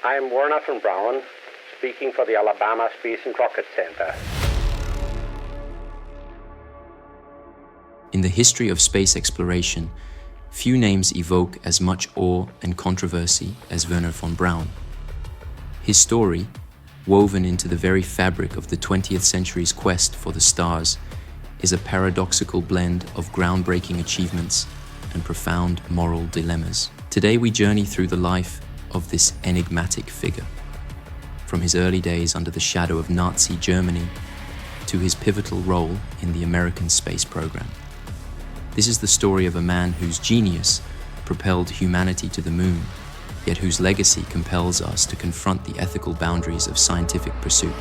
I'm Wernher von Braun, speaking for the Alabama Space and Rocket Center. In the history of space exploration, few names evoke as much awe and controversy as Wernher von Braun. His story, woven into the very fabric of the 20th century's quest for the stars, is a paradoxical blend of groundbreaking achievements and profound moral dilemmas. Today we journey through the life of this enigmatic figure, from his early days under the shadow of Nazi Germany to his pivotal role in the American space program. This is the story of a man whose genius propelled humanity to the moon, yet whose legacy compels us to confront the ethical boundaries of scientific pursuit.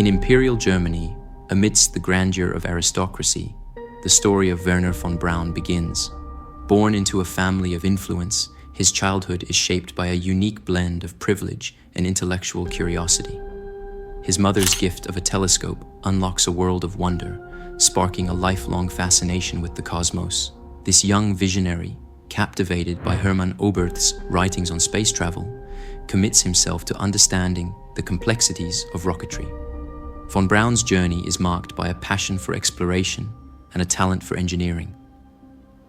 In Imperial Germany, amidst the grandeur of aristocracy, the story of Wernher von Braun begins. Born into a family of influence, his childhood is shaped by a unique blend of privilege and intellectual curiosity. His mother's gift of a telescope unlocks a world of wonder, sparking a lifelong fascination with the cosmos. This young visionary, captivated by Hermann Oberth's writings on space travel, commits himself to understanding the complexities of rocketry. Von Braun's journey is marked by a passion for exploration and a talent for engineering.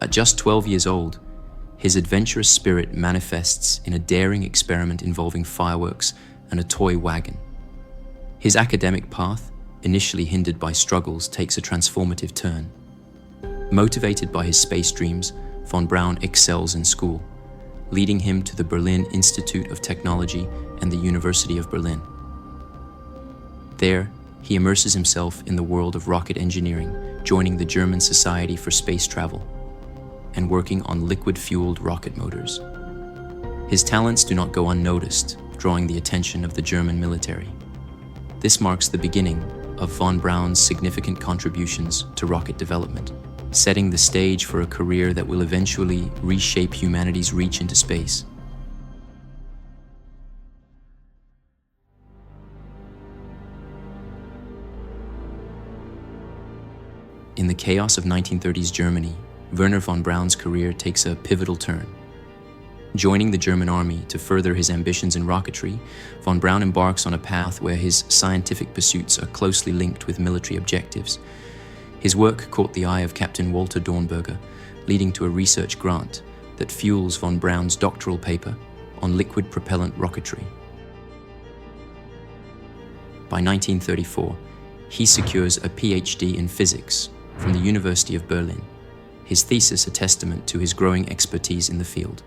At just 12 years old, his adventurous spirit manifests in a daring experiment involving fireworks and a toy wagon. His academic path, initially hindered by struggles, takes a transformative turn. Motivated by his space dreams, von Braun excels in school, leading him to the Berlin Institute of Technology and the University of Berlin. There, he immerses himself in the world of rocket engineering, joining the German Society for Space Travel and working on liquid-fueled rocket motors. His talents do not go unnoticed, drawing the attention of the German military. This marks the beginning of von Braun's significant contributions to rocket development, setting the stage for a career that will eventually reshape humanity's reach into space. In the chaos of 1930s Germany, Wernher von Braun's career takes a pivotal turn. Joining the German army to further his ambitions in rocketry, von Braun embarks on a path where his scientific pursuits are closely linked with military objectives. His work caught the eye of Captain Walter Dornberger, leading to a research grant that fuels von Braun's doctoral paper on liquid propellant rocketry. By 1934, he secures a PhD in physics from the University of Berlin, his thesis a testament to his growing expertise in the field.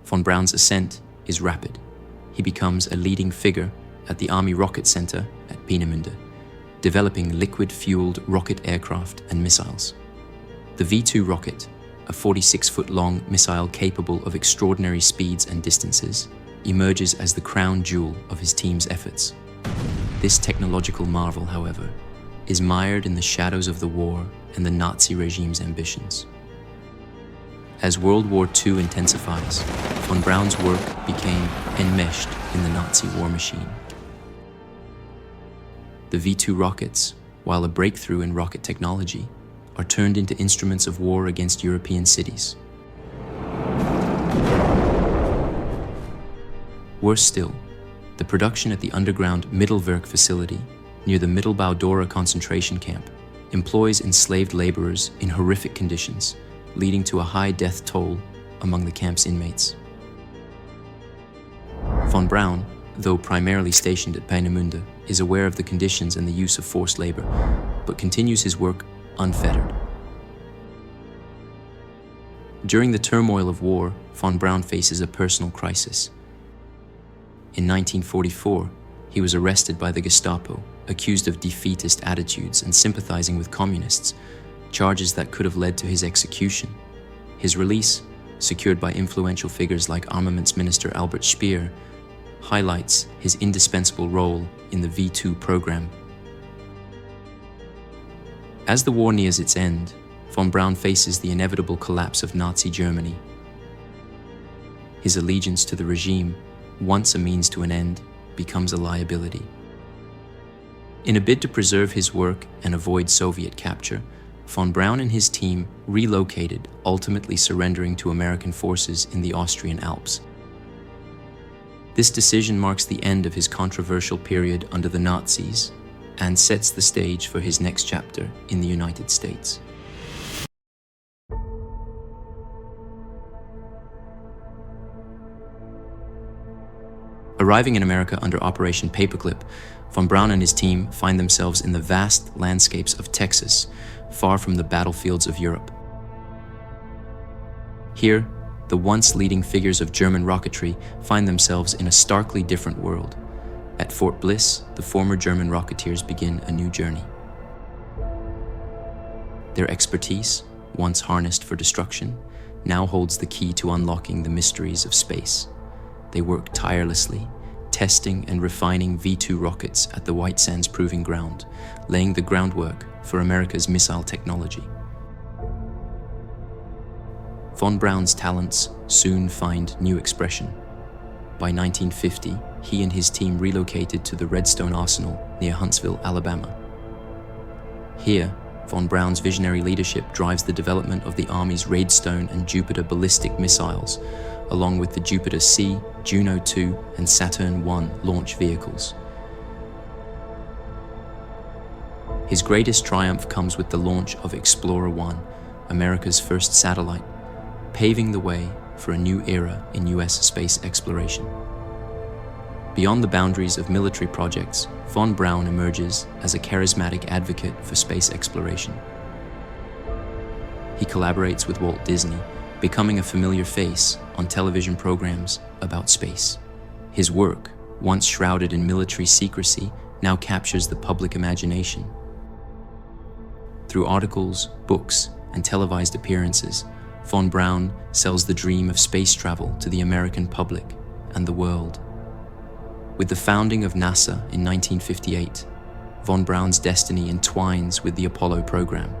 Von Braun's ascent is rapid. He becomes a leading figure at the Army Rocket Center at Peenemünde, developing liquid-fueled rocket aircraft and missiles. The V-2 rocket, a 46-foot-long missile capable of extraordinary speeds and distances, emerges as the crown jewel of his team's efforts. This technological marvel, however, is mired in the shadows of the war and the Nazi regime's ambitions. As World War II intensifies, von Braun's work became enmeshed in the Nazi war machine. The V-2 rockets, while a breakthrough in rocket technology, are turned into instruments of war against European cities. Worse still, the production at the underground Mittelwerk facility near the Mittelbau-Dora concentration camp employs enslaved laborers in horrific conditions, leading to a high death toll among the camp's inmates. Von Braun, though primarily stationed at Peenemünde, is aware of the conditions and the use of forced labor, but continues his work unfettered. During the turmoil of war, von Braun faces a personal crisis. In 1944, he was arrested by the Gestapo, accused of defeatist attitudes and sympathizing with communists, charges that could have led to his execution. His release, secured by influential figures like Armaments Minister Albert Speer, highlights his indispensable role in the V-2 program. As the war nears its end, von Braun faces the inevitable collapse of Nazi Germany. His allegiance to the regime, once a means to an end, becomes a liability. In a bid to preserve his work and avoid Soviet capture, von Braun and his team relocated, ultimately surrendering to American forces in the Austrian Alps. This decision marks the end of his controversial period under the Nazis and sets the stage for his next chapter in the United States. Arriving in America under Operation Paperclip, von Braun and his team find themselves in the vast landscapes of Texas, far from the battlefields of Europe. Here, the once leading figures of German rocketry find themselves in a starkly different world. At Fort Bliss, the former German rocketeers begin a new journey. Their expertise, once harnessed for destruction, now holds the key to unlocking the mysteries of space. They work tirelessly, testing and refining V-2 rockets at the White Sands Proving Ground, laying the groundwork for America's missile technology. Von Braun's talents soon find new expression. By 1950, he and his team relocated to the Redstone Arsenal near Huntsville, Alabama. Here, von Braun's visionary leadership drives the development of the Army's Raidstone and Jupiter ballistic missiles, along with the Jupiter C, Juno 2, and Saturn 1 launch vehicles. His greatest triumph comes with the launch of Explorer 1, America's first satellite, paving the way for a new era in US space exploration. Beyond the boundaries of military projects, von Braun emerges as a charismatic advocate for space exploration. He collaborates with Walt Disney, becoming a familiar face on television programs about space. His work, once shrouded in military secrecy, now captures the public imagination. Through articles, books, and televised appearances, von Braun sells the dream of space travel to the American public and the world. With the founding of NASA in 1958, von Braun's destiny entwines with the Apollo program.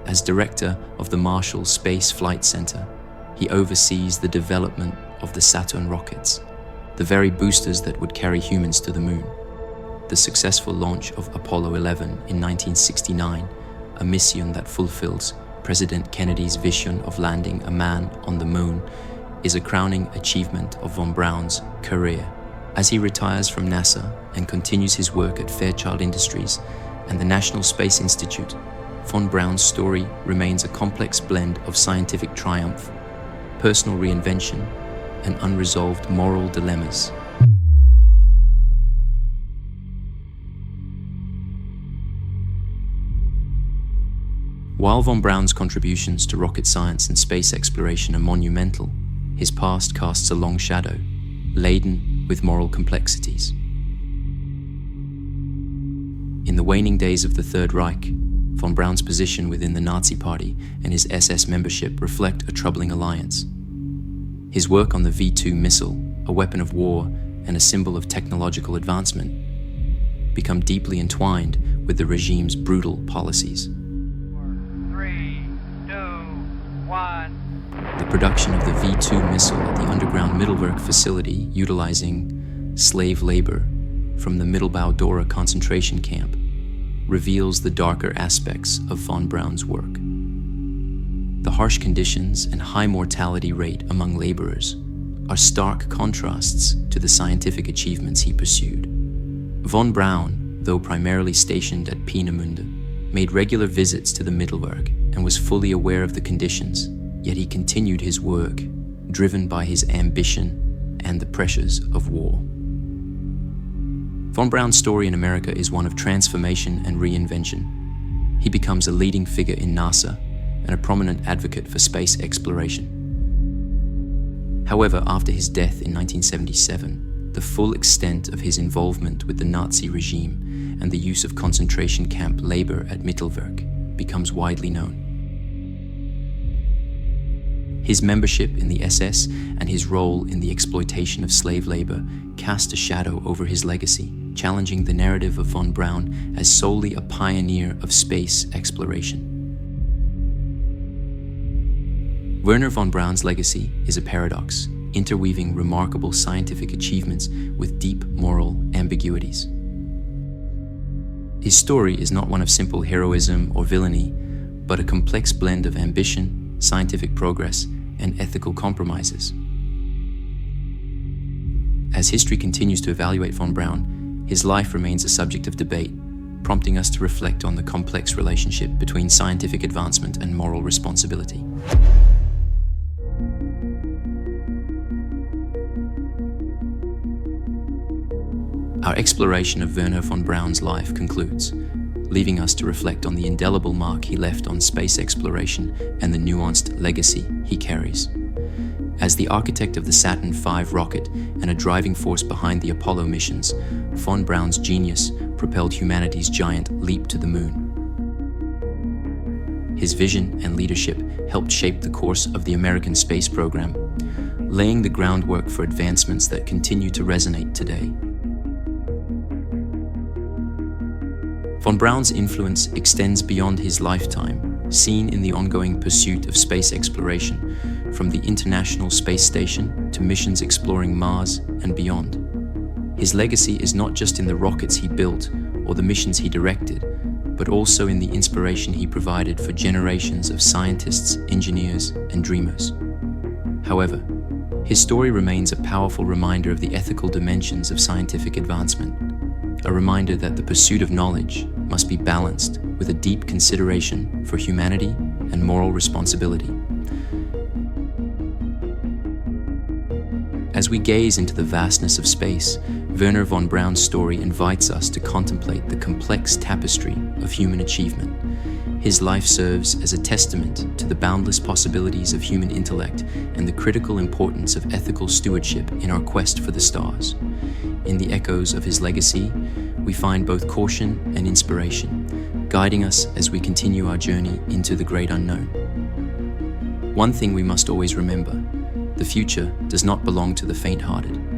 As director of the Marshall Space Flight Center, he oversees the development of the Saturn rockets, the very boosters that would carry humans to the moon. The successful launch of Apollo 11 in 1969, a mission that fulfills President Kennedy's vision of landing a man on the moon, is a crowning achievement of von Braun's career. As he retires from NASA and continues his work at Fairchild Industries and the National Space Institute, von Braun's story remains a complex blend of scientific triumph, personal reinvention, and unresolved moral dilemmas. While von Braun's contributions to rocket science and space exploration are monumental, his past casts a long shadow, laden with moral complexities. In the waning days of the Third Reich, von Braun's position within the Nazi Party and his SS membership reflect a troubling alliance. His work on the V-2 missile, a weapon of war and a symbol of technological advancement, become deeply entwined with the regime's brutal policies. 3, 2, 1. The production of the V-2 missile at the underground Mittelwerk facility, utilizing slave labor from the Mittelbau-Dora concentration camp, reveals the darker aspects of von Braun's work. The harsh conditions and high mortality rate among laborers are stark contrasts to the scientific achievements he pursued. Von Braun, though primarily stationed at Peenemünde, made regular visits to the Mittelwerk and was fully aware of the conditions, yet he continued his work, driven by his ambition and the pressures of war. Von Braun's story in America is one of transformation and reinvention. He becomes a leading figure in NASA and a prominent advocate for space exploration. However, after his death in 1977, the full extent of his involvement with the Nazi regime and the use of concentration camp labor at Mittelwerk becomes widely known. His membership in the SS and his role in the exploitation of slave labor cast a shadow over his legacy, challenging the narrative of von Braun as solely a pioneer of space exploration. Wernher von Braun's legacy is a paradox. interweaving remarkable scientific achievements with deep moral ambiguities. His story is not one of simple heroism or villainy, but a complex blend of ambition, scientific progress, and ethical compromises. As history continues to evaluate von Braun, his life remains a subject of debate, prompting us to reflect on the complex relationship between scientific advancement and moral responsibility. Our exploration of Wernher von Braun's life concludes, leaving us to reflect on the indelible mark he left on space exploration and the nuanced legacy he carries. As the architect of the Saturn V rocket and a driving force behind the Apollo missions, von Braun's genius propelled humanity's giant leap to the moon. His vision and leadership helped shape the course of the American space program, laying the groundwork for advancements that continue to resonate today. Von Braun's influence extends beyond his lifetime, seen in the ongoing pursuit of space exploration, from the International Space Station to missions exploring Mars and beyond. His legacy is not just in the rockets he built or the missions he directed, but also in the inspiration he provided for generations of scientists, engineers, and dreamers. However, his story remains a powerful reminder of the ethical dimensions of scientific advancement, a reminder that the pursuit of knowledge must be balanced with a deep consideration for humanity and moral responsibility. As we gaze into the vastness of space, Wernher von Braun's story invites us to contemplate the complex tapestry of human achievement. His life serves as a testament to the boundless possibilities of human intellect and the critical importance of ethical stewardship in our quest for the stars. In the echoes of his legacy, we find both caution and inspiration, guiding us as we continue our journey into the great unknown. One thing we must always remember: the future does not belong to the faint-hearted.